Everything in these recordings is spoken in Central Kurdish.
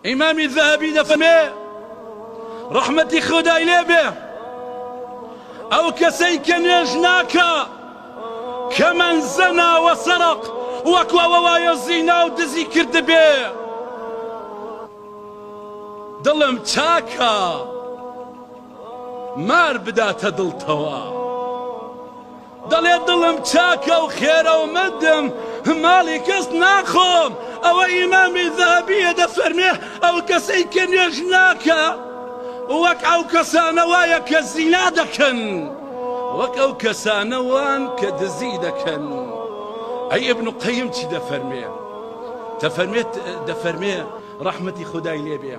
ئیمامی ذەهەبی دەفەرمێ ڕەحمەتی خودای لێ بێ ئەو کەسەی کە نوێژ ناکە کە من زەنا وەسەرق وەکو ئەوە وایە زینا و دزی کردبێ دڵم چاکە مار بداتە دڵتەوە دەڵێ دڵم چاکە و خێرە و مەدم ماڵی کەس ناخۆم ئەوە ئیمامی ذەهەبیە دەفەرمێ ئەو کەسەی کە نوێژ ناکە وەک ئەو کەسانە وایە کە زینا دەکەن وەک ئەو کەسانە وان کە دزی دەکەن ئەی ئیبن قەیم چی دەفەرمێ دەفەرمێ ڕەحمەتی خودای لێ بێ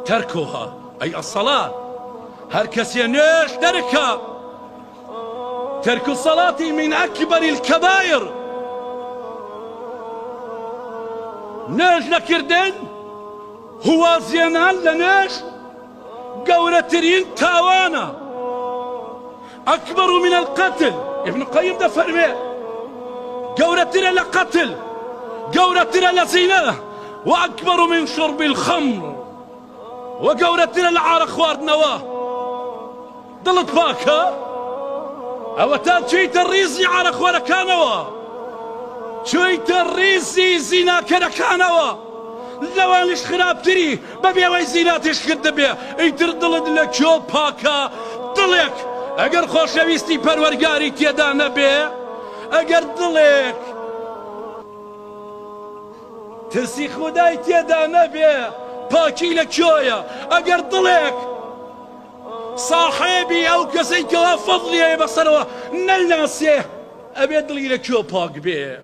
تەرکوها ئەی ئەسەڵات هەر کەسێ نوێژ دەرکە ترك الصلاة من أكبر الكبائر نوێژ نەکردن هو زێنان لە نوێژ گەورەترین تاوانە أكبر من القتل ابن قيم دەفەرمێ گەورەترە لە قەتل گەورەترە لە زینە وأكبر من شرب الخمر وگەورەترە لە عارە خواردنەوە دڵت پاکە ئەوە تا چوویتە ڕیزی عارەخوارەکانەوە چوویتە ڕیزی زیناکەرەکانەوە لەوانیش خراپتری بەبێەوەی زیناتیش کرد دەبێ ئەیتر دڵت لە کۆ پاکە دڵێک ئەگەر خۆشەویستی پەروەرگاری تێدا نەبێ ئەگەر دڵێک ترسی خودای تێدا نەبێ پاکی لە کۆیە ئەگەر دڵێک صاحبي او كسي كوا فضلي يا بصروا نلناسيه ابي دلي لك شو باق بيه